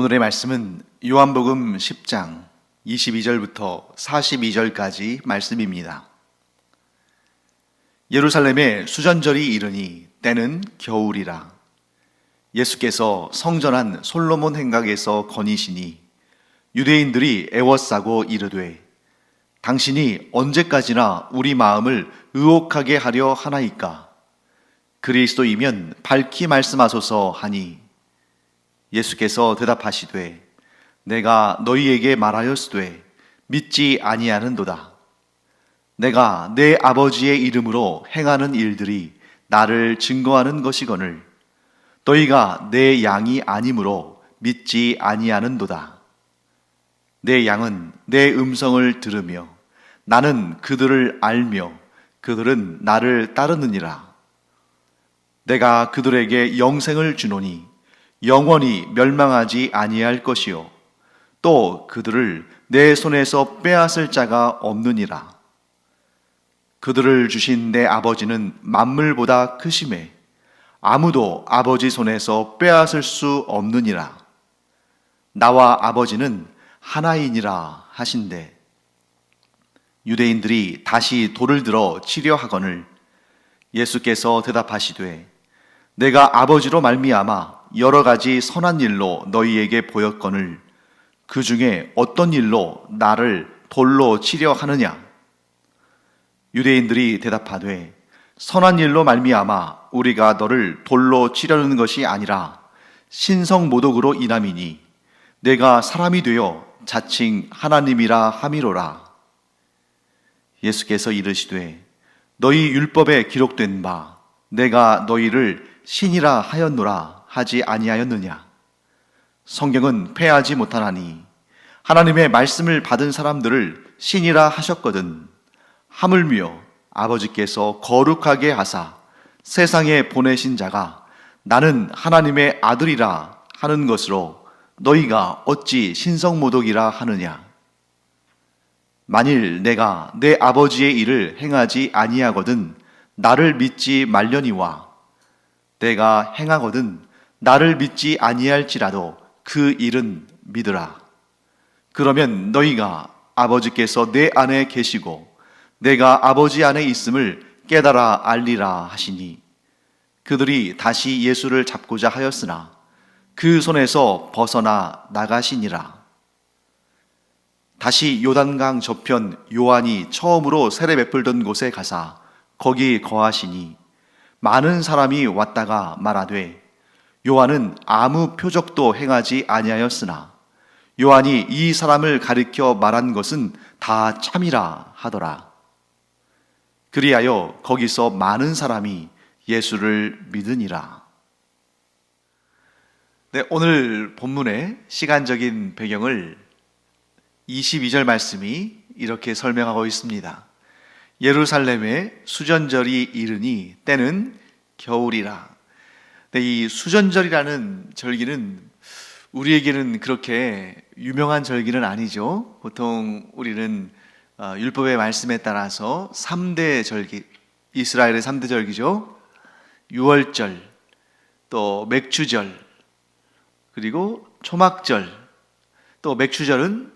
오늘의 말씀은 요한복음 10장 22절부터 42절까지 말씀입니다. 예루살렘에 수전절이 이르니 때는 겨울이라. 예수께서 성전한 솔로몬 행각에서 거니시니 유대인들이 애워싸고 이르되 당신이 언제까지나 우리 마음을 의혹하게 하려 하나이까? 그리스도이면 밝히 말씀하소서 하니 예수께서 대답하시되 내가 너희에게 말하였으되 믿지 아니하는도다. 내가 내 아버지의 이름으로 행하는 일들이 나를 증거하는 것이거늘 너희가 내 양이 아니므로 믿지 아니하는도다. 내 양은 내 음성을 들으며 나는 그들을 알며 그들은 나를 따르느니라. 내가 그들에게 영생을 주노니 영원히 멸망하지 아니할 것이요 또 그들을 내 손에서 빼앗을 자가 없느니라. 그들을 주신 내 아버지는 만물보다 크심에 아무도 아버지 손에서 빼앗을 수 없느니라. 나와 아버지는 하나이니라 하신대. 유대인들이 다시 돌을 들어 치려 하거늘 예수께서 대답하시되 내가 아버지로 말미암아 여러 가지 선한 일로 너희에게 보였거늘 그 중에 어떤 일로 나를 돌로 치려 하느냐? 유대인들이 대답하되 선한 일로 말미암아 우리가 너를 돌로 치려는 것이 아니라 신성모독으로 인함이니 내가 사람이 되어 자칭 하나님이라 함이로라. 예수께서 이르시되 너희 율법에 기록된 바 내가 너희를 신이라 하였노라 하지 아니하였느냐? 성경은 패하지 못하나니 하나님의 말씀을 받은 사람들을 신이라 하셨거든. 하물며 아버지께서 거룩하게 하사 세상에 보내신 자가 나는 하나님의 아들이라 하는 것으로 너희가 어찌 신성모독이라 하느냐? 만일 내가 내 아버지의 일을 행하지 아니하거든 나를 믿지 말려니와 내가 행하거든 나를 믿지 아니할지라도 그 일은 믿으라. 그러면 너희가 아버지께서 내 안에 계시고 내가 아버지 안에 있음을 깨달아 알리라 하시니 그들이 다시 예수를 잡고자 하였으나 그 손에서 벗어나 나가시니라. 다시 요단강 저편 요한이 처음으로 세례 베풀던 곳에 가사 거기 거하시니 많은 사람이 왔다가 말하되 요한은 아무 표적도 행하지 아니하였으나 요한이 이 사람을 가리켜 말한 것은 다 참이라 하더라. 그리하여 거기서 많은 사람이 예수를 믿으니라. 네, 오늘 본문의 시간적인 배경을 22절 말씀이 이렇게 설명하고 있습니다. 예루살렘에 수전절이 이르니 때는 겨울이라. 이 수전절이라는 절기는 우리에게는 그렇게 유명한 절기는 아니죠. 보통 우리는 율법의 말씀에 따라서 3대 절기, 이스라엘의 3대 절기죠. 유월절, 또 맥추절, 그리고 초막절, 또 맥추절은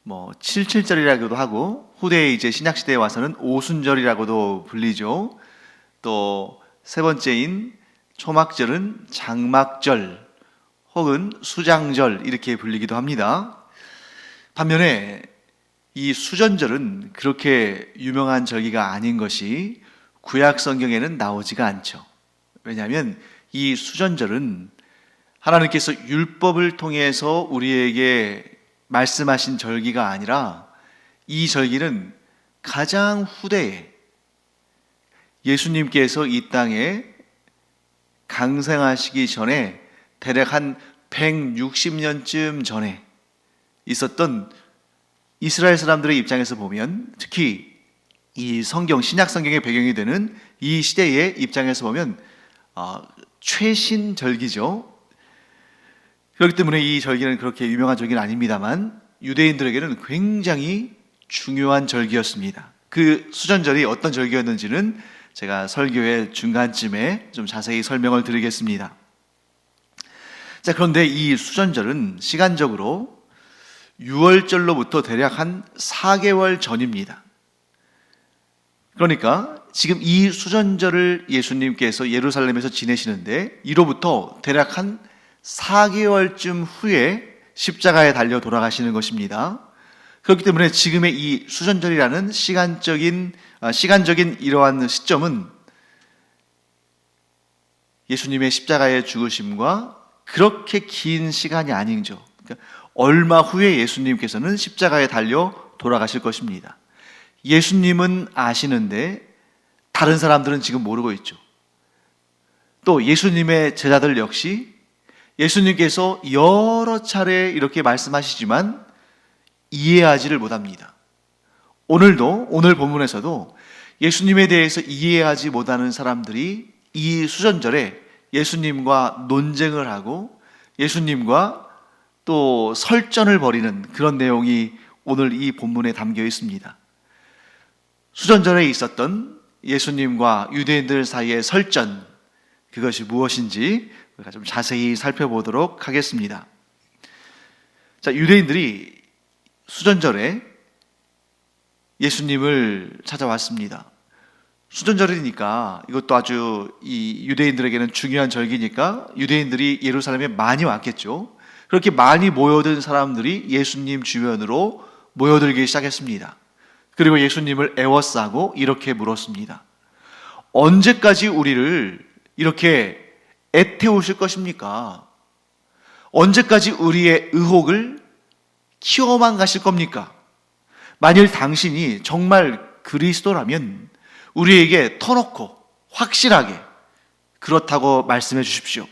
77절이라고도 하고 후대에 이제 신약시대에 와서는 오순절이라고도 불리죠. 또 세 번째인 초막절은 장막절 혹은 수장절 이렇게 불리기도 합니다. 반면에 이 수전절은 그렇게 유명한 절기가 아닌 것이 구약 성경에는 나오지가 않죠. 왜냐하면 이 수전절은 하나님께서 율법을 통해서 우리에게 말씀하신 절기가 아니라 이 절기는 가장 후대에 예수님께서 이 땅에 강생하시기 전에 대략 한 160년쯤 전에 있었던 이스라엘 사람들의 입장에서 보면, 특히 이 성경, 신약 성경의 배경이 되는 이 시대의 입장에서 보면 최신 절기죠. 그렇기 때문에 이 절기는 그렇게 유명한 절기는 아닙니다만 유대인들에게는 굉장히 중요한 절기였습니다. 그 수전절이 어떤 절기였는지는 제가 설교의 중간쯤에 좀 자세히 설명을 드리겠습니다. 자, 그런데 이 수전절은 시간적으로 6월절로부터 대략 한 4개월 전입니다. 그러니까 지금 이 수전절을 예수님께서 예루살렘에서 지내시는데 이로부터 대략 한 4개월쯤 후에 십자가에 달려 돌아가시는 것입니다. 그렇기 때문에 지금의 이 수전절이라는 시간적인 이러한 시점은 예수님의 십자가의 죽으심과 그렇게 긴 시간이 아니죠. 그러니까 얼마 후에 예수님께서는 십자가에 달려 돌아가실 것입니다. 예수님은 아시는데 다른 사람들은 지금 모르고 있죠. 또 예수님의 제자들 역시 예수님께서 여러 차례 이렇게 말씀하시지만 이해하지를 못합니다. 오늘도, 오늘 본문에서도 예수님에 대해서 이해하지 못하는 사람들이 이 수전절에 예수님과 논쟁을 하고 예수님과 또 설전을 벌이는 그런 내용이 오늘 이 본문에 담겨 있습니다. 수전절에 있었던 예수님과 유대인들 사이의 설전, 그것이 무엇인지 우리가 좀 자세히 살펴보도록 하겠습니다. 자, 유대인들이 수전절에 예수님을 찾아왔습니다. 수전절이니까 이것도 아주 이 유대인들에게는 중요한 절기니까 유대인들이 예루살렘에 많이 왔겠죠. 그렇게 많이 모여든 사람들이 예수님 주변으로 모여들기 시작했습니다. 그리고 예수님을 애워싸고 이렇게 물었습니다. 언제까지 우리를 이렇게 애태우실 것입니까? 언제까지 우리의 의혹을 키워만 가실 겁니까? 만일 당신이 정말 그리스도라면 우리에게 터놓고 확실하게 그렇다고 말씀해 주십시오.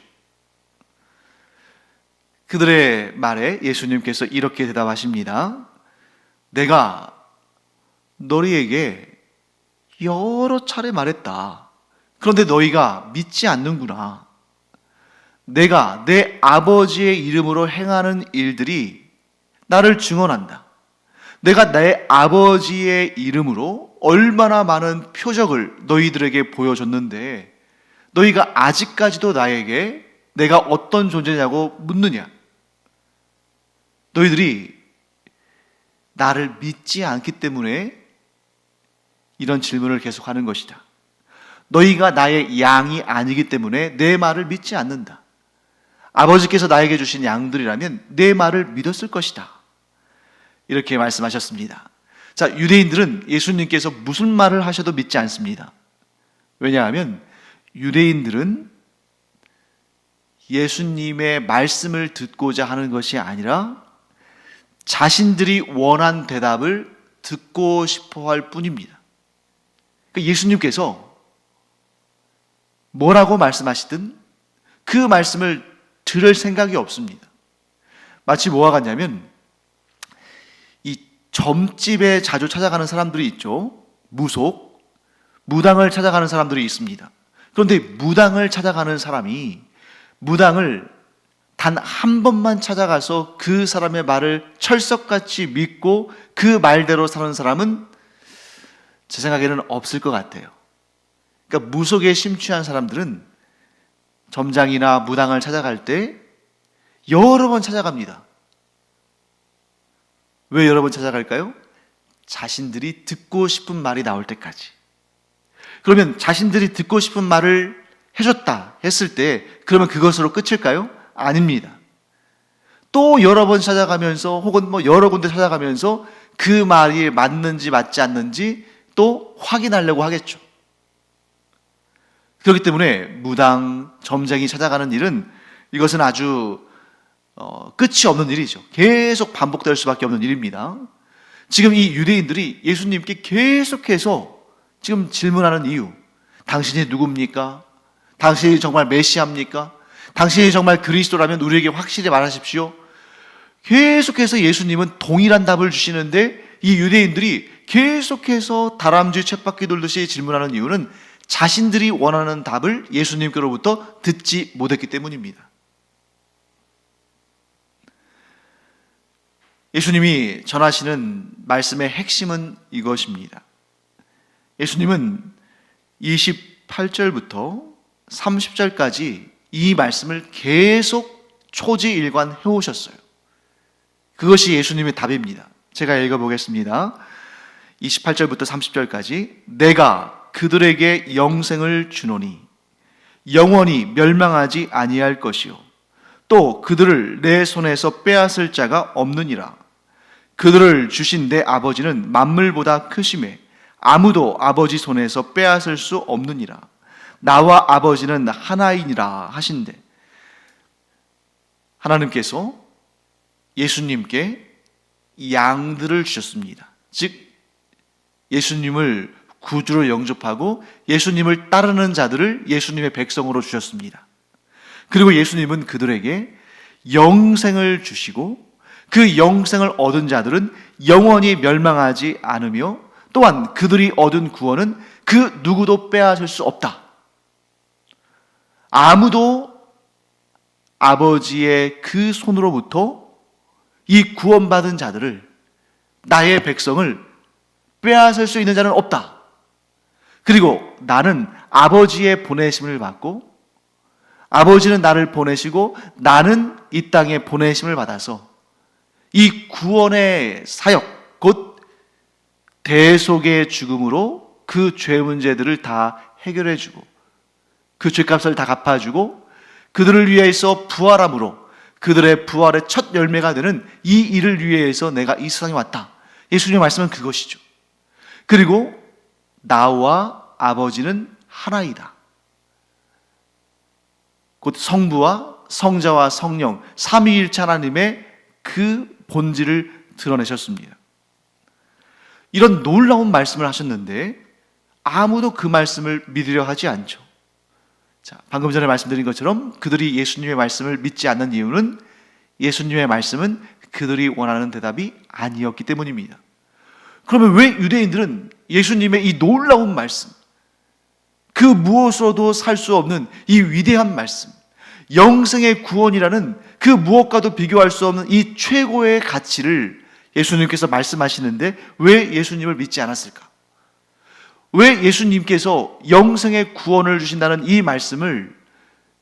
그들의 말에 예수님께서 이렇게 대답하십니다. 내가 너희에게 여러 차례 말했다. 그런데 너희가 믿지 않는구나. 내가 내 아버지의 이름으로 행하는 일들이 나를 증언한다. 내가 내 아버지의 이름으로 얼마나 많은 표적을 너희들에게 보여줬는데 너희가 아직까지도 나에게 내가 어떤 존재냐고 묻느냐? 너희들이 나를 믿지 않기 때문에 이런 질문을 계속하는 것이다. 너희가 나의 양이 아니기 때문에 내 말을 믿지 않는다. 아버지께서 나에게 주신 양들이라면 내 말을 믿었을 것이다. 이렇게 말씀하셨습니다. 자, 유대인들은 예수님께서 무슨 말을 하셔도 믿지 않습니다. 왜냐하면 유대인들은 예수님의 말씀을 듣고자 하는 것이 아니라 자신들이 원한 대답을 듣고 싶어 할 뿐입니다. 그러니까 예수님께서 뭐라고 말씀하시든 그 말씀을 들을 생각이 없습니다. 마치 뭐와 같냐면 이 점집에 자주 찾아가는 사람들이 있죠. 무당을 찾아가는 사람들이 있습니다. 그런데 무당을 찾아가는 사람이 무당을 단 한 번만 찾아가서 그 사람의 말을 철석같이 믿고 그 말대로 사는 사람은 제 생각에는 없을 것 같아요. 그러니까 무속에 심취한 사람들은 점장이나 무당을 찾아갈 때 여러 번 찾아갑니다. 왜 여러 번 찾아갈까요? 자신들이 듣고 싶은 말이 나올 때까지. 그러면 자신들이 듣고 싶은 말을 해줬다 했을 때 그러면 그것으로 끝일까요? 아닙니다. 또 여러 번 찾아가면서 혹은 여러 군데 찾아가면서 그 말이 맞는지 맞지 않는지 또 확인하려고 하겠죠. 그렇기 때문에 무당, 점쟁이 찾아가는 일은 이것은 아주 끝이 없는 일이죠. 계속 반복될 수밖에 없는 일입니다. 지금 이 유대인들이 예수님께 계속해서 지금 질문하는 이유, 당신이 누굽니까? 당신이 정말 메시아입니까? 당신이 정말 그리스도라면 우리에게 확실히 말하십시오. 계속해서 예수님은 동일한 답을 주시는데 이 유대인들이 계속해서 다람쥐 쳇바퀴 돌듯이 질문하는 이유는 자신들이 원하는 답을 예수님께로부터 듣지 못했기 때문입니다. 예수님이 전하시는 말씀의 핵심은 이것입니다. 예수님은 28절부터 30절까지 이 말씀을 계속 초지일관 해오셨어요. 그것이 예수님의 답입니다. 제가 읽어보겠습니다. 28절부터 30절까지 내가 그들에게 영생을 주노니 영원히 멸망하지 아니할 것이요 또 그들을 내 손에서 빼앗을 자가 없느니라. 그들을 주신 내 아버지는 만물보다 크심에 아무도 아버지 손에서 빼앗을 수 없느니라. 나와 아버지는 하나이니라 하신대. 하나님께서 예수님께 양들을 주셨습니다. 즉 예수님을 구주로 영접하고 예수님을 따르는 자들을 예수님의 백성으로 주셨습니다. 그리고 예수님은 그들에게 영생을 주시고 그 영생을 얻은 자들은 영원히 멸망하지 않으며 또한 그들이 얻은 구원은 그 누구도 빼앗을 수 없다. 아무도 아버지의 그 손으로부터 이 구원받은 자들을, 나의 백성을 빼앗을 수 있는 자는 없다. 그리고 나는 아버지의 보내심을 받고 아버지는 나를 보내시고 나는 이 땅에 보내심을 받아서 이 구원의 사역, 곧 대속의 죽음으로 그 죄 문제들을 다 해결해주고 그 죄값을 다 갚아주고 그들을 위해서 부활함으로 그들의 부활의 첫 열매가 되는 이 일을 위해서 내가 이 세상에 왔다. 예수님의 말씀은 그것이죠. 그리고 나와 아버지는 하나이다. 곧 성부와 성자와 성령 삼위일체 하나님의 그 본질을 드러내셨습니다. 이런 놀라운 말씀을 하셨는데 아무도 그 말씀을 믿으려 하지 않죠. 자, 방금 전에 말씀드린 것처럼 그들이 예수님의 말씀을 믿지 않는 이유는 예수님의 말씀은 그들이 원하는 대답이 아니었기 때문입니다. 그러면 왜 유대인들은 예수님의 이 놀라운 말씀, 그 무엇으로도 살 수 없는 이 위대한 말씀, 영생의 구원이라는 그 무엇과도 비교할 수 없는 이 최고의 가치를 예수님께서 말씀하시는데 왜 예수님을 믿지 않았을까? 왜 예수님께서 영생의 구원을 주신다는 이 말씀을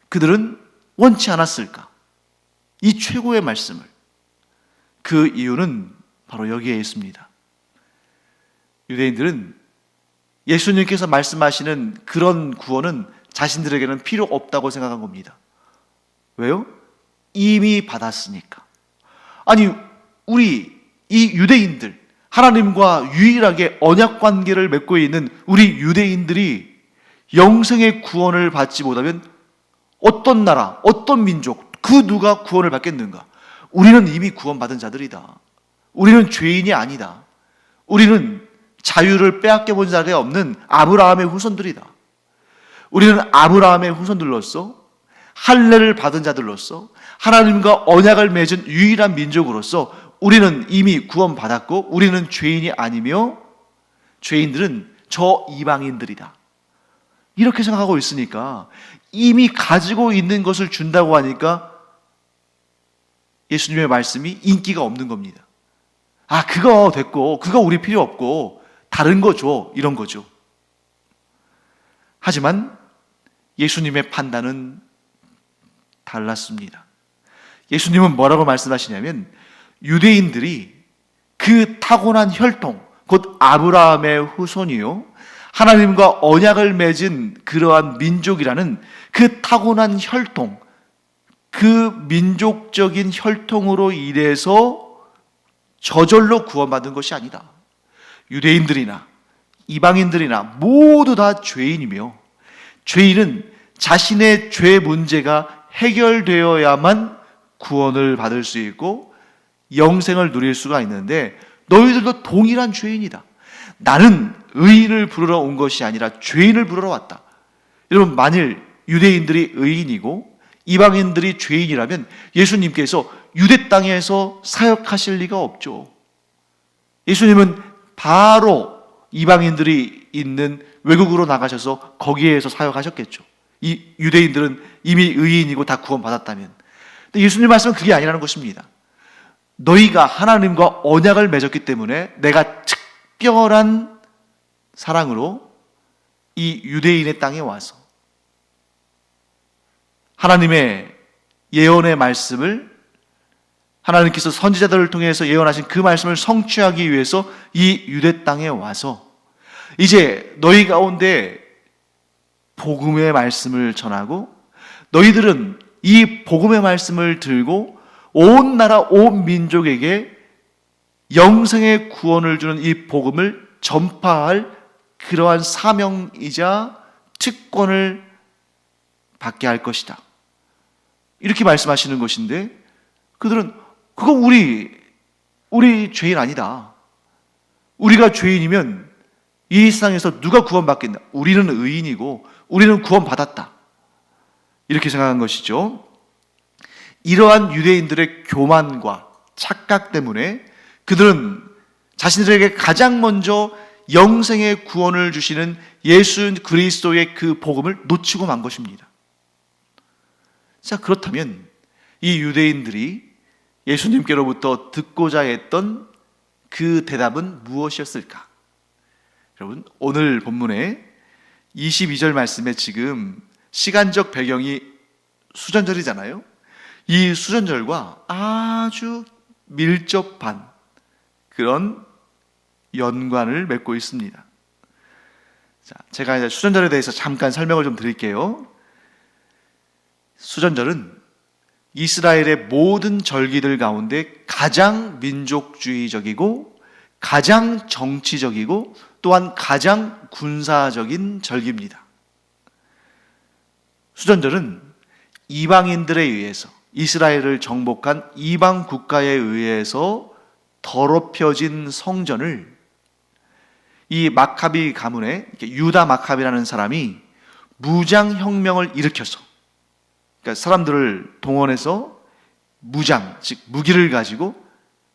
그들은 원치 않았을까? 이 최고의 말씀을. 그 이유는 바로 여기에 있습니다. 유대인들은 예수님께서 말씀하시는 그런 구원은 자신들에게는 필요 없다고 생각한 겁니다. 왜요? 이미 받았으니까. 아니, 우리 이 유대인들, 하나님과 유일하게 언약 관계를 맺고 있는 우리 유대인들이 영생의 구원을 받지 못하면 어떤 나라, 어떤 민족, 그 누가 구원을 받겠는가? 우리는 이미 구원받은 자들이다. 우리는 죄인이 아니다. 우리는 자유를 빼앗겨 본 자가 없는 아브라함의 후손들이다. 우리는 아브라함의 후손들로서 할례를 받은 자들로서 하나님과 언약을 맺은 유일한 민족으로서 우리는 이미 구원받았고 우리는 죄인이 아니며 죄인들은 저 이방인들이다. 이렇게 생각하고 있으니까 이미 가지고 있는 것을 준다고 하니까 예수님의 말씀이 인기가 없는 겁니다. 아, 그거 됐고 그거 우리 필요 없고 다른 거 줘, 이런 거죠. 하지만 예수님의 판단은 달랐습니다. 예수님은 뭐라고 말씀하시냐면 유대인들이 그 타고난 혈통, 곧 아브라함의 후손이요 하나님과 언약을 맺은 그러한 민족이라는 그 타고난 혈통, 그 민족적인 혈통으로 인해서 저절로 구원받은 것이 아니다. 유대인들이나 이방인들이나 모두 다 죄인이며 죄인은 자신의 죄 문제가 해결되어야만 구원을 받을 수 있고 영생을 누릴 수가 있는데 너희들도 동일한 죄인이다. 나는 의인을 부르러 온 것이 아니라 죄인을 부르러 왔다. 여러분, 만일 유대인들이 의인이고 이방인들이 죄인이라면 예수님께서 유대 땅에서 사역하실 리가 없죠. 예수님은 바로 이방인들이 있는 외국으로 나가셔서 거기에서 사역하셨겠죠. 이 유대인들은 이미 의인이고 다 구원받았다면. 근데 예수님 말씀은 그게 아니라는 것입니다. 너희가 하나님과 언약을 맺었기 때문에 내가 특별한 사랑으로 이 유대인의 땅에 와서 하나님의 예언의 말씀을, 하나님께서 선지자들을 통해서 예언하신 그 말씀을 성취하기 위해서 이 유대 땅에 와서 이제 너희 가운데 복음의 말씀을 전하고, 너희들은 이 복음의 말씀을 들고 온 나라 온 민족에게 영생의 구원을 주는 이 복음을 전파할 그러한 사명이자 특권을 받게 할 것이다, 이렇게 말씀하시는 것인데, 그들은 그거 우리 죄인 아니다, 우리가 죄인이면 이 세상에서 누가 구원받겠나, 우리는 의인이고 우리는 구원받았다, 이렇게 생각한 것이죠. 이러한 유대인들의 교만과 착각 때문에 그들은 자신들에게 가장 먼저 영생의 구원을 주시는 예수 그리스도의 그 복음을 놓치고 만 것입니다. 자, 그렇다면 이 유대인들이 예수님께로부터 듣고자 했던 그 대답은 무엇이었을까? 여러분, 오늘 본문의 22절 말씀에 지금 시간적 배경이 수전절이잖아요. 이 수전절과 아주 밀접한 그런 연관을 맺고 있습니다. 자, 제가 이제 수전절에 대해서 잠깐 설명을 좀 드릴게요. 수전절은 이스라엘의 모든 절기들 가운데 가장 민족주의적이고 가장 정치적이고 또한 가장 군사적인 절기입니다. 수전절은 이방인들에 의해서, 이스라엘을 정복한 이방 국가에 의해서 더럽혀진 성전을 이 마카비 가문의 유다 마카비라는 사람이 무장혁명을 일으켜서, 그러니까 사람들을 동원해서 무장, 즉 무기를 가지고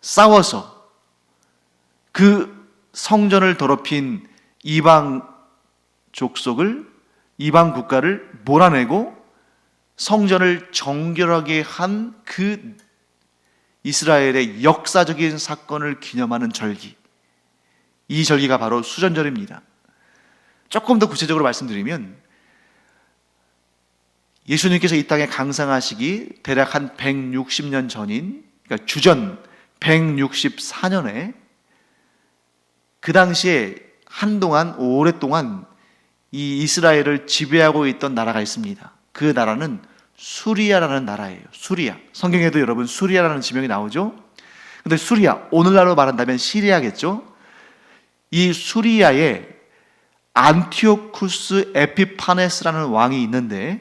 싸워서 그 성전을 더럽힌 이방 족속을, 이방 국가를 몰아내고 성전을 정결하게 한 그 이스라엘의 역사적인 사건을 기념하는 절기, 이 절기가 바로 수전절입니다. 조금 더 구체적으로 말씀드리면, 예수님께서 이 땅에 강상하시기 대략 한 160년 전인, 그러니까 주전 164년에 그 당시에 한동안, 오랫동안 이 이스라엘을 지배하고 있던 나라가 있습니다. 그 나라는 수리아라는 나라예요. 수리아. 성경에도 여러분 수리아라는 지명이 나오죠. 근데 수리아, 오늘날로 말한다면 시리아겠죠. 이 수리아에 안티오쿠스 에피파네스라는 왕이 있는데,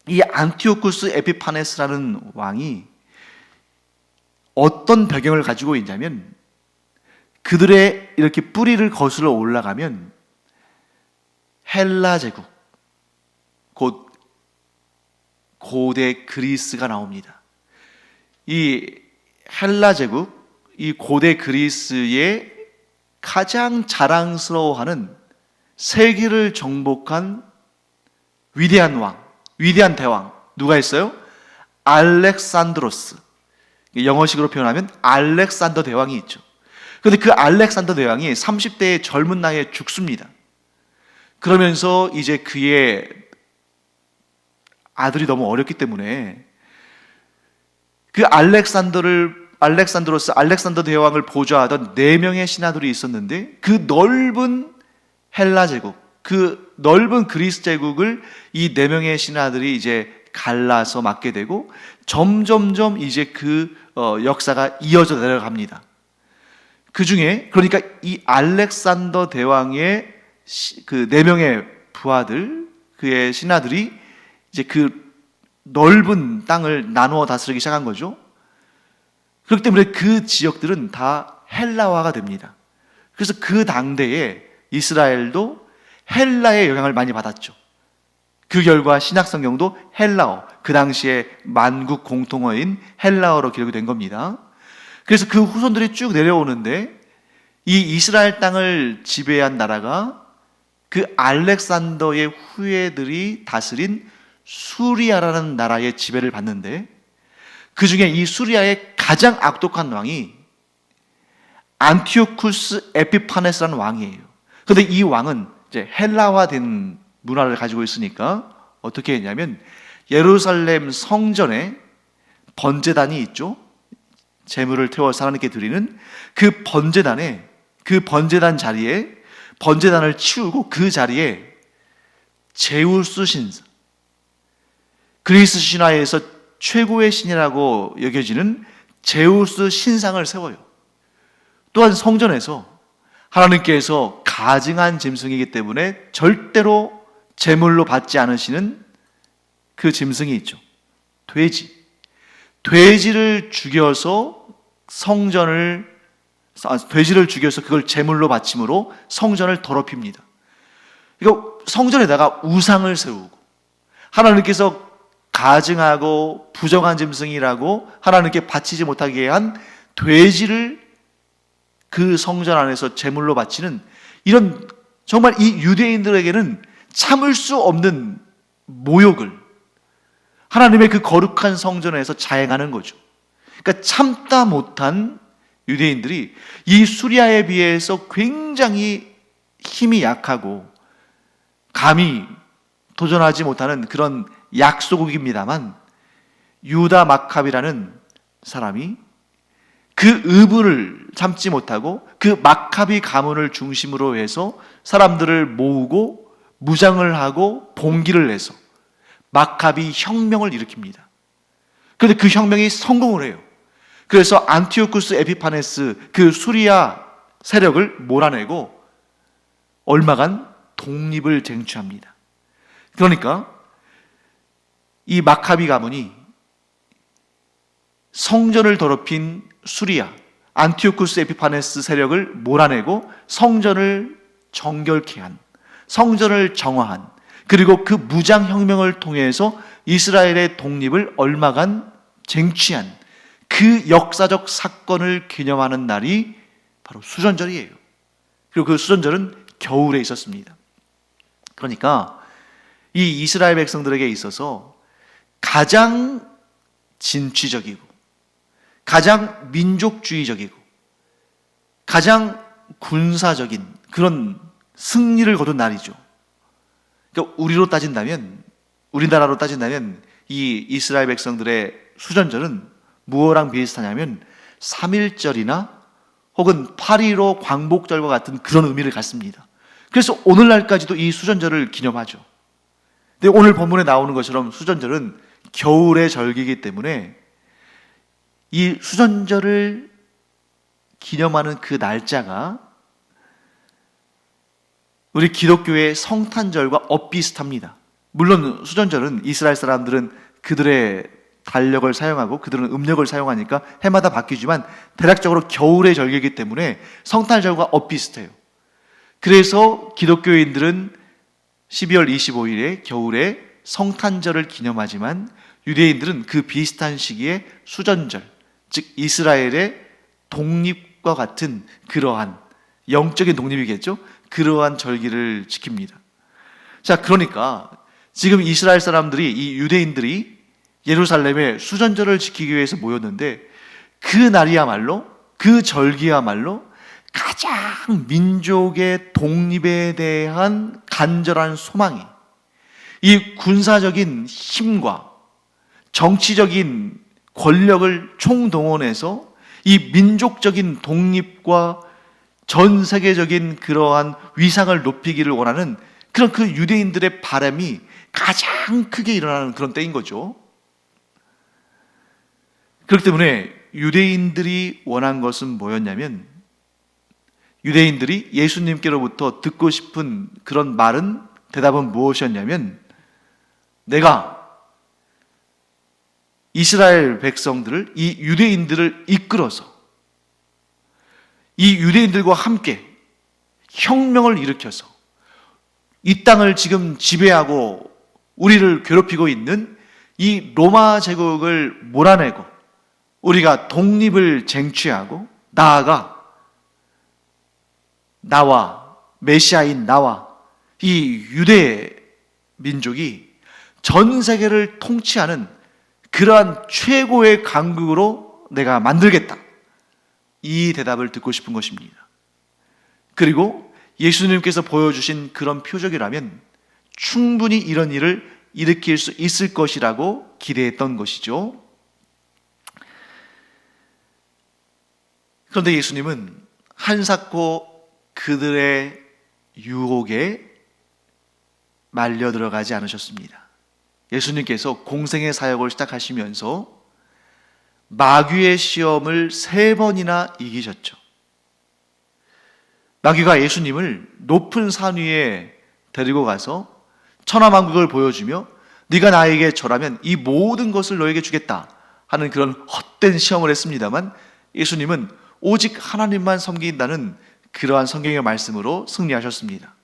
이 안티오쿠스 에피파네스라는 왕이 어떤 배경을 가지고 있냐면, 그들의 이렇게 뿌리를 거슬러 올라가면 헬라 제국, 곧 고대 그리스가 나옵니다. 이 헬라 제국, 이 고대 그리스의 가장 자랑스러워하는 세계를 정복한 위대한 왕, 위대한 대왕, 누가 있어요? 알렉산드로스. 영어식으로 표현하면 알렉산더 대왕이 있죠. 그런데 그 알렉산더 대왕이 30대의 젊은 나이에 죽습니다. 그러면서 이제 그의 아들이 너무 어렸기 때문에 그 알렉산더 대왕을 보좌하던 4명의 신하들이 있었는데, 그 넓은 헬라 제국, 그 넓은 그리스 제국을 이 4명의 신하들이 이제 갈라서 맡게 되고, 점점점 이제 그 역사가 이어져 내려갑니다. 그 중에, 그러니까 이 알렉산더 대왕의 그 4명의 부하들, 그의 신하들이 이제 그 넓은 땅을 나누어 다스리기 시작한 거죠. 그렇기 때문에 그 지역들은 다 헬라화가 됩니다. 그래서 그 당대에 이스라엘도 헬라의 영향을 많이 받았죠. 그 결과 신약성경도 헬라어, 그 당시에 만국 공통어인 헬라어로 기록이 된 겁니다. 그래서 그 후손들이 쭉 내려오는데, 이 이스라엘 땅을 지배한 나라가 그 알렉산더의 후예들이 다스린 수리아라는 나라의 지배를 받는데, 그 중에 이 수리아의 가장 악독한 왕이 안티오쿠스 에피파네스라는 왕이에요. 그런데 이 왕은 이제 헬라화된 문화를 가지고 있으니까 어떻게 했냐면, 예루살렘 성전에 번제단이 있죠. 제물을 태워서 하나님께 드리는 그 번제단에, 그 번제단 자리에 번제단을 치우고 그 자리에 제우스 신상, 그리스 신화에서 최고의 신이라고 여겨지는 제우스 신상을 세워요. 또한 성전에서 하나님께서 가증한 짐승이기 때문에 절대로 제물로 받지 않으시는 그 짐승이 있죠. 돼지를 죽여서 돼지를 죽여서 그걸 제물로 바침으로 성전을 더럽힙니다. 이거 성전에다가 우상을 세우고 하나님께서 가증하고 부정한 짐승이라고 하나님께 바치지 못하게 한 돼지를 그 성전 안에서 제물로 바치는, 이런 정말 이 유대인들에게는 참을 수 없는 모욕을 하나님의 그 거룩한 성전에서 자행하는 거죠. 그러니까 참다 못한 유대인들이 이 수리아에 비해서 굉장히 힘이 약하고 감히 도전하지 못하는 그런 약소국입니다만, 유다 마카비라는 사람이 그 의부를 참지 못하고 그 마카비 가문을 중심으로 해서 사람들을 모으고 무장을 하고 봉기를 해서 마카비 혁명을 일으킵니다. 그런데 그 혁명이 성공을 해요. 그래서 안티오쿠스 에피파네스, 그 수리아 세력을 몰아내고 얼마간 독립을 쟁취합니다. 그러니까 이 마카비 가문이 성전을 더럽힌 수리아 안티오쿠스 에피파네스 세력을 몰아내고 성전을 정결케 한, 성전을 정화한, 그리고 그 무장혁명을 통해서 이스라엘의 독립을 얼마간 쟁취한 그 역사적 사건을 기념하는 날이 바로 수전절이에요. 그리고 그 수전절은 겨울에 있었습니다. 그러니까 이 이스라엘 백성들에게 있어서 가장 진취적이고 가장 민족주의적이고 가장 군사적인 그런 승리를 거둔 날이죠. 그러니까 우리나라로 따진다면 이 이스라엘 백성들의 수전절은 무엇랑 비슷하냐면 3.1절이나 혹은 8.15 광복절과 같은 그런 의미를 갖습니다. 그래서 오늘날까지도 이 수전절을 기념하죠. 근데 오늘 본문에 나오는 것처럼 수전절은 겨울의 절기이기 때문에 이 수전절을 기념하는 그 날짜가 우리 기독교의 성탄절과 엇비슷합니다. 물론 수전절은 이스라엘 사람들은 그들의 달력을 사용하고 그들은 음력을 사용하니까 해마다 바뀌지만 대략적으로 겨울의 절기이기 때문에 성탄절과 엇비슷해요. 그래서 기독교인들은 12월 25일에 겨울에 성탄절을 기념하지만 유대인들은 그 비슷한 시기에 수전절, 즉 이스라엘의 독립과 같은 그러한 영적인 독립이겠죠? 그러한 절기를 지킵니다. 자, 그러니까 지금 이스라엘 사람들이, 이 유대인들이 예루살렘에 수전절을 지키기 위해서 모였는데 그 날이야말로, 그 절기야말로 가장 민족의 독립에 대한 간절한 소망이, 이 군사적인 힘과 정치적인 권력을 총동원해서 이 민족적인 독립과 전 세계적인 그러한 위상을 높이기를 원하는 그런 그 유대인들의 바람이 가장 크게 일어나는 그런 때인 거죠. 그렇기 때문에 유대인들이 원한 것은 뭐였냐면, 유대인들이 예수님께로부터 듣고 싶은 그런 말은, 대답은 무엇이었냐면, 내가 이스라엘 백성들을, 이 유대인들을 이끌어서 이 유대인들과 함께 혁명을 일으켜서 이 땅을 지금 지배하고 우리를 괴롭히고 있는 이 로마 제국을 몰아내고 우리가 독립을 쟁취하고 나아가 나와, 메시아인 나와 이 유대 민족이 전 세계를 통치하는 그러한 최고의 강국으로 내가 만들겠다. 이 대답을 듣고 싶은 것입니다. 그리고 예수님께서 보여주신 그런 표적이라면 충분히 이런 일을 일으킬 수 있을 것이라고 기대했던 것이죠. 그런데 예수님은 한사코 그들의 유혹에 말려 들어가지 않으셨습니다. 예수님께서 공생의 사역을 시작하시면서 마귀의 시험을 3번이나 이기셨죠. 마귀가 예수님을 높은 산 위에 데리고 가서 천하만국을 보여주며 네가 나에게 절하면 이 모든 것을 너에게 주겠다 하는 그런 헛된 시험을 했습니다만, 예수님은 오직 하나님만 섬긴다는 그러한 성경의 말씀으로 승리하셨습니다.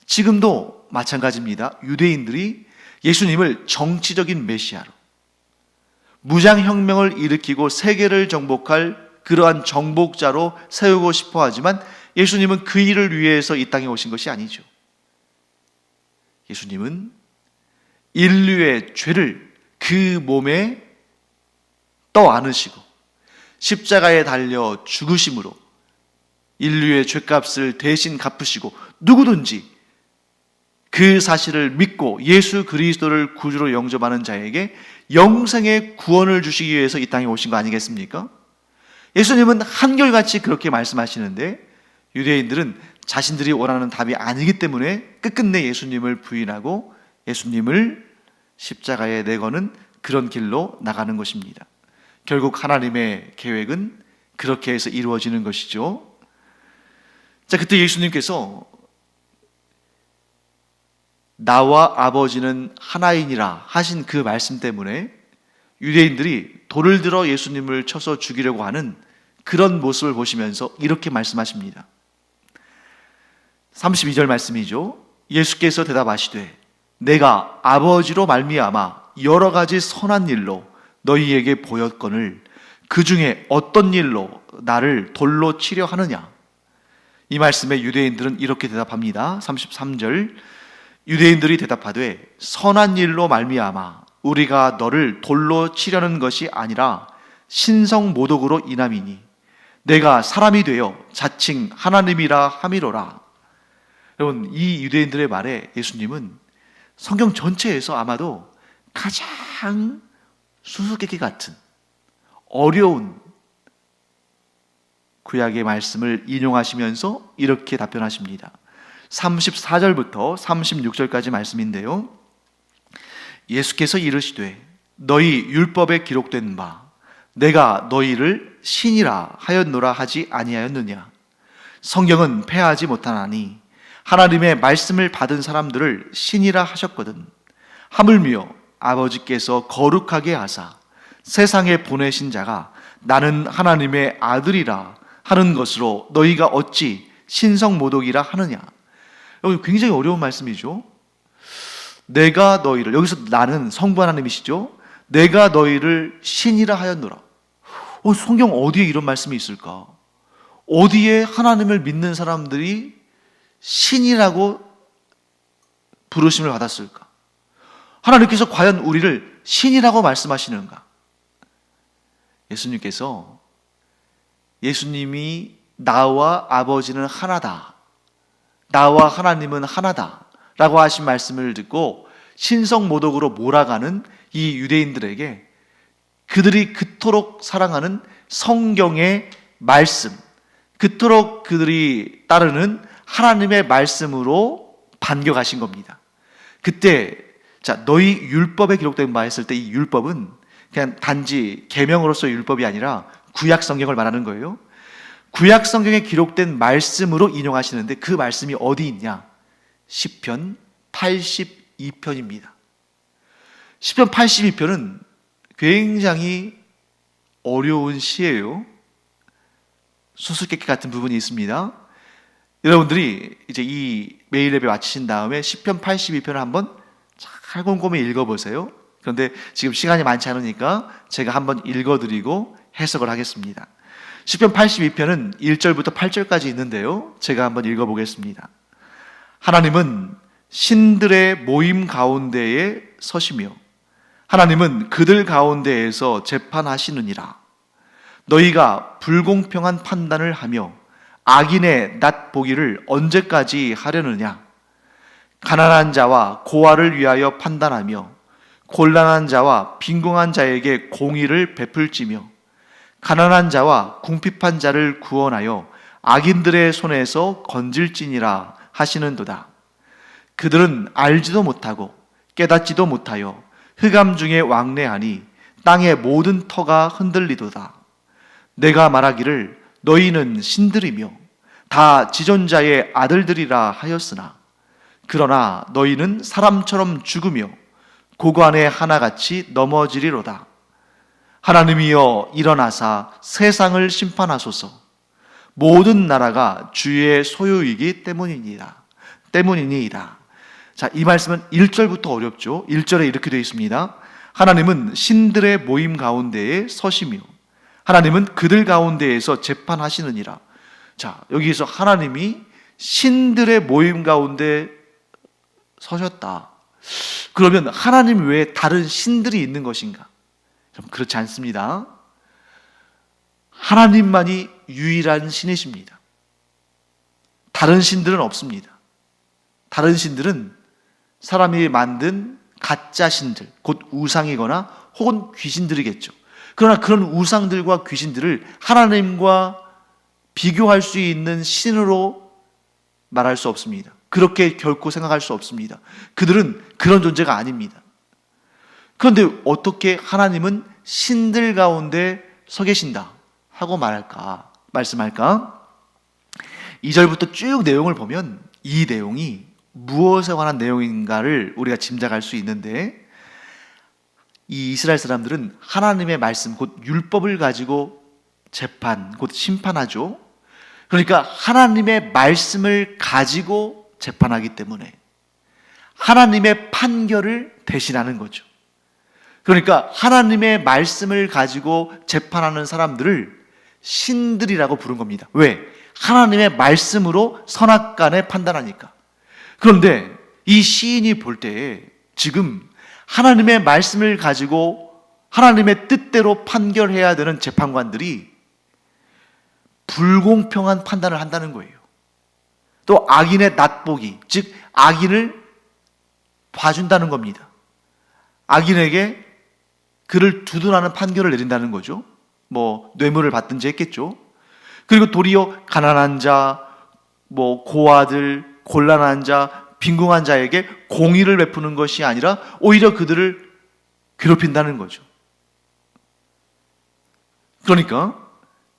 지금도 마찬가지입니다. 유대인들이 예수님을 정치적인 메시아로, 무장혁명을 일으키고 세계를 정복할 그러한 정복자로 세우고 싶어 하지만 예수님은 그 일을 위해서 이 땅에 오신 것이 아니죠. 예수님은 인류의 죄를 그 몸에 떠안으시고 십자가에 달려 죽으심으로 인류의 죄값을 대신 갚으시고, 누구든지 그 사실을 믿고 예수 그리스도를 구주로 영접하는 자에게 영생의 구원을 주시기 위해서 이 땅에 오신 거 아니겠습니까? 예수님은 한결같이 그렇게 말씀하시는데, 유대인들은 자신들이 원하는 답이 아니기 때문에 끝끝내 예수님을 부인하고 예수님을 십자가에 내거는 그런 길로 나가는 것입니다. 결국 하나님의 계획은 그렇게 해서 이루어지는 것이죠. 자, 그때 예수님께서 나와 아버지는 하나이니라 하신 그 말씀 때문에 유대인들이 돌을 들어 예수님을 쳐서 죽이려고 하는 그런 모습을 보시면서 이렇게 말씀하십니다. 32절 말씀이죠. 예수께서 대답하시되 내가 아버지로 말미암아 여러 가지 선한 일로 너희에게 보였거늘 그 중에 어떤 일로 나를 돌로 치려 하느냐. 이 말씀에 유대인들은 이렇게 대답합니다. 33절 유대인들이 대답하되 선한 일로 말미암아 우리가 너를 돌로 치려는 것이 아니라 신성모독으로 인함이니 내가 사람이 되어 자칭 하나님이라 함이로라. 여러분, 이 유대인들의 말에 예수님은 성경 전체에서 아마도 가장 수수께끼 같은 어려운 구약의 말씀을 인용하시면서 이렇게 답변하십니다. 34절부터 36절까지 말씀인데요. 예수께서 이르시되 너희 율법에 기록된 바 내가 너희를 신이라 하였노라 하지 아니하였느냐. 성경은 패하지 못하나니 하나님의 말씀을 받은 사람들을 신이라 하셨거든. 하물며 아버지께서 거룩하게 하사 세상에 보내신 자가 나는 하나님의 아들이라 하는 것으로 너희가 어찌 신성모독이라 하느냐. 여기 굉장히 어려운 말씀이죠. 내가 너희를, 여기서 나는 성부 하나님이시죠. 내가 너희를 신이라 하였노라. 성경 어디에 이런 말씀이 있을까? 어디에 하나님을 믿는 사람들이 신이라고 부르심을 받았을까? 하나님께서 과연 우리를 신이라고 말씀하시는가? 예수님께서 예수님이 나와 아버지는 하나다, 나와 하나님은 하나다 라고 하신 말씀을 듣고 신성모독으로 몰아가는 이 유대인들에게 그들이 그토록 사랑하는 성경의 말씀, 그토록 그들이 따르는 하나님의 말씀으로 반격하신 겁니다. 그때 너희 율법에 기록된 바 했을 때 이 율법은 그냥 단지 계명으로서의 율법이 아니라 구약 성경을 말하는 거예요. 구약 성경에 기록된 말씀으로 인용하시는데 그 말씀이 어디 있냐? 시편 82편입니다. 시편 82편은 굉장히 어려운 시예요. 수수께끼 같은 부분이 있습니다. 여러분들이 이제 이 매일 예배 마치신 다음에 시편 82편을 한번 잘 곰곰이 읽어보세요. 그런데 지금 시간이 많지 않으니까 제가 한번 읽어드리고 해석을 하겠습니다. 시편 82편은 1절부터 8절까지 있는데요. 제가 한번 읽어보겠습니다. 하나님은 신들의 모임 가운데에 서시며 하나님은 그들 가운데에서 재판하시느니라. 너희가 불공평한 판단을 하며 악인의 낫 보기를 언제까지 하려느냐? 가난한 자와 고아를 위하여 판단하며 곤란한 자와 빈궁한 자에게 공의를 베풀지며 가난한 자와 궁핍한 자를 구원하여 악인들의 손에서 건질지니라 하시는도다. 그들은 알지도 못하고 깨닫지도 못하여 흑암 중에 왕래하니 땅의 모든 터가 흔들리도다. 내가 말하기를 너희는 신들이며 다 지존자의 아들들이라 하였으나 그러나 너희는 사람처럼 죽으며 고관에 하나같이 넘어지리로다. 하나님이여 일어나사 세상을 심판하소서. 모든 나라가 주의 소유이기 때문이니이다. 자, 이 말씀은 1절부터 어렵죠. 1절에 이렇게 되어 있습니다. 하나님은 신들의 모임 가운데에 서시며 하나님은 그들 가운데에서 재판하시느니라. 자, 여기서 하나님이 신들의 모임 가운데 서셨다. 그러면 하나님 외에 다른 신들이 있는 것인가? 그렇지 않습니다. 하나님만이 유일한 신이십니다. 다른 신들은 없습니다. 다른 신들은 사람이 만든 가짜 신들, 곧 우상이거나 혹은 귀신들이겠죠. 그러나 그런 우상들과 귀신들을 하나님과 비교할 수 있는 신으로 말할 수 없습니다. 그렇게 결코 생각할 수 없습니다. 그들은 그런 존재가 아닙니다. 그런데 어떻게 하나님은 신들 가운데 서 계신다 하고 말씀할까? 2절부터 쭉 내용을 보면 이 내용이 무엇에 관한 내용인가를 우리가 짐작할 수 있는데, 이 이스라엘 사람들은 하나님의 말씀, 곧 율법을 가지고 재판, 곧 심판하죠. 그러니까 하나님의 말씀을 가지고 재판하기 때문에 하나님의 판결을 대신하는 거죠. 그러니까 하나님의 말씀을 가지고 재판하는 사람들을 신들이라고 부른 겁니다. 왜? 하나님의 말씀으로 선악간에 판단하니까. 그런데 이 시인이 볼 때 지금 하나님의 말씀을 가지고 하나님의 뜻대로 판결해야 되는 재판관들이 불공평한 판단을 한다는 거예요. 또 악인의 낫보기, 즉 악인을 봐준다는 겁니다. 악인에게 그를 두둔하는 판결을 내린다는 거죠. 뭐 뇌물을 받든지 했겠죠. 그리고 도리어 가난한 자, 고아들, 곤란한 자, 빈궁한 자에게 공의를 베푸는 것이 아니라 오히려 그들을 괴롭힌다는 거죠. 그러니까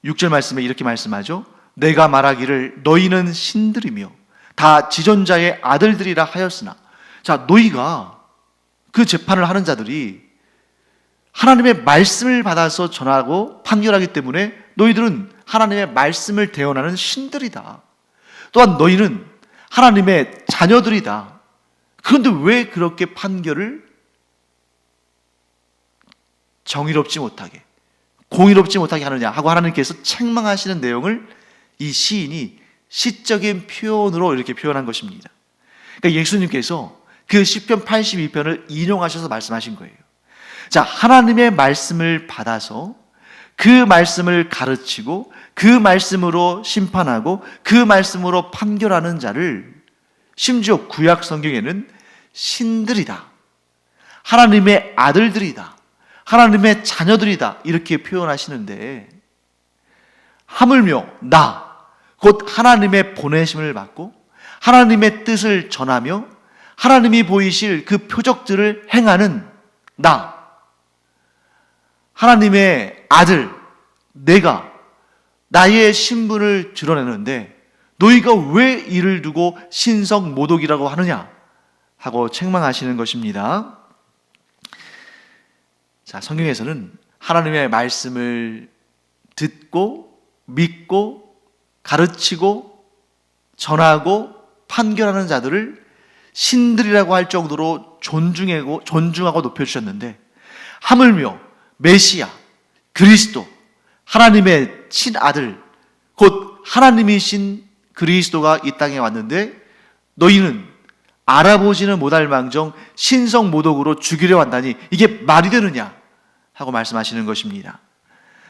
6절 말씀에 이렇게 말씀하죠. 내가 말하기를 너희는 신들이며 다 지존자의 아들들이라 하였으나, 자, 너희가, 그 재판을 하는 자들이 하나님의 말씀을 받아서 전하고 판결하기 때문에 너희들은 하나님의 말씀을 대언하는 신들이다. 또한 너희는 하나님의 자녀들이다. 그런데 왜 그렇게 판결을 정의롭지 못하게, 공의롭지 못하게 하느냐 하고 하나님께서 책망하시는 내용을 이 시인이 시적인 표현으로 이렇게 표현한 것입니다. 그러니까 예수님께서 그 시편 82편을 인용하셔서 말씀하신 거예요. 자, 하나님의 말씀을 받아서 그 말씀을 가르치고 그 말씀으로 심판하고 그 말씀으로 판결하는 자를 심지어 구약 성경에는 신들이다, 하나님의 아들들이다, 하나님의 자녀들이다 이렇게 표현하시는데, 하물며 곧 하나님의 보내심을 받고 하나님의 뜻을 전하며 하나님이 보이실 그 표적들을 행하는 하나님의 아들, 내가 나의 신분을 드러내는데 너희가 왜 이를 두고 신성 모독이라고 하느냐 하고 책망하시는 것입니다. 자, 성경에서는 하나님의 말씀을 듣고 믿고 가르치고 전하고 판결하는 자들을 신들이라고 할 정도로 존중하고 높여주셨는데, 하물며 메시아, 그리스도, 하나님의 친아들, 곧 하나님이신 그리스도가 이 땅에 왔는데 너희는 알아보지는 못할 망정 신성 모독으로 죽이려 한다니 이게 말이 되느냐 하고 말씀하시는 것입니다.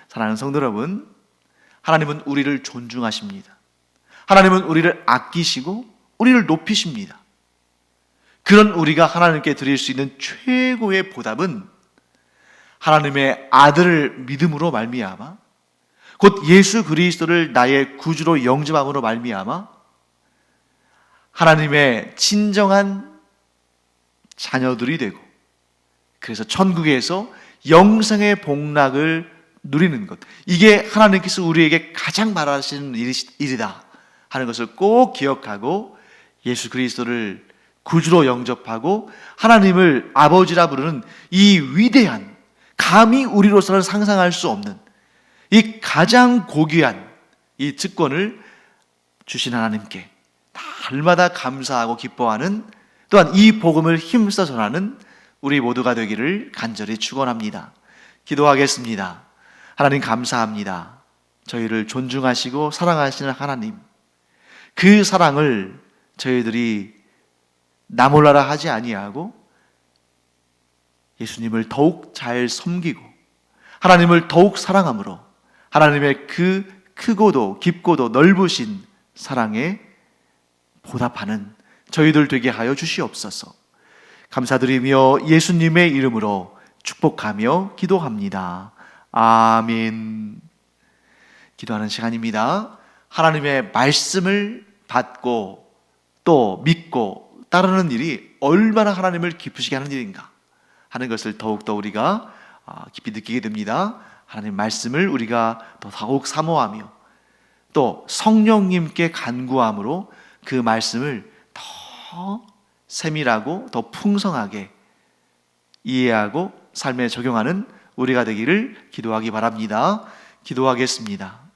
사랑하는 성도 여러분, 하나님은 우리를 존중하십니다. 하나님은 우리를 아끼시고 우리를 높이십니다. 그런 우리가 하나님께 드릴 수 있는 최고의 보답은 하나님의 아들을 믿음으로 말미암아 곧 예수 그리스도를 나의 구주로 영접함으로 말미암아 하나님의 친정한 자녀들이 되고 그래서 천국에서 영생의 복락을 누리는 것, 이게 하나님께서 우리에게 가장 바라시는 일이다 하는 것을 꼭 기억하고 예수 그리스도를 구주로 영접하고 하나님을 아버지라 부르는 이 위대한, 감히 우리로서는 상상할 수 없는 이 가장 고귀한 이 특권을 주신 하나님께 날마다 감사하고 기뻐하는, 또한 이 복음을 힘써 전하는 우리 모두가 되기를 간절히 축원합니다. 기도하겠습니다. 하나님 감사합니다. 저희를 존중하시고 사랑하시는 하나님, 그 사랑을 저희들이 나 몰라라 하지 아니하고 예수님을 더욱 잘 섬기고 하나님을 더욱 사랑함으로 하나님의 그 크고도 깊고도 넓으신 사랑에 보답하는 저희들 되게 하여 주시옵소서. 감사드리며 예수님의 이름으로 축복하며 기도합니다. 아멘. 기도하는 시간입니다. 하나님의 말씀을 받고 또 믿고 따르는 일이 얼마나 하나님을 기쁘시게 하는 일인가 하는 것을 더욱더 우리가 깊이 느끼게 됩니다. 하나님 말씀을 우리가 더 더욱 사모하며 또 성령님께 간구함으로 그 말씀을 더 세밀하고 더 풍성하게 이해하고 삶에 적용하는 우리가 되기를 기도하기 바랍니다. 기도하겠습니다.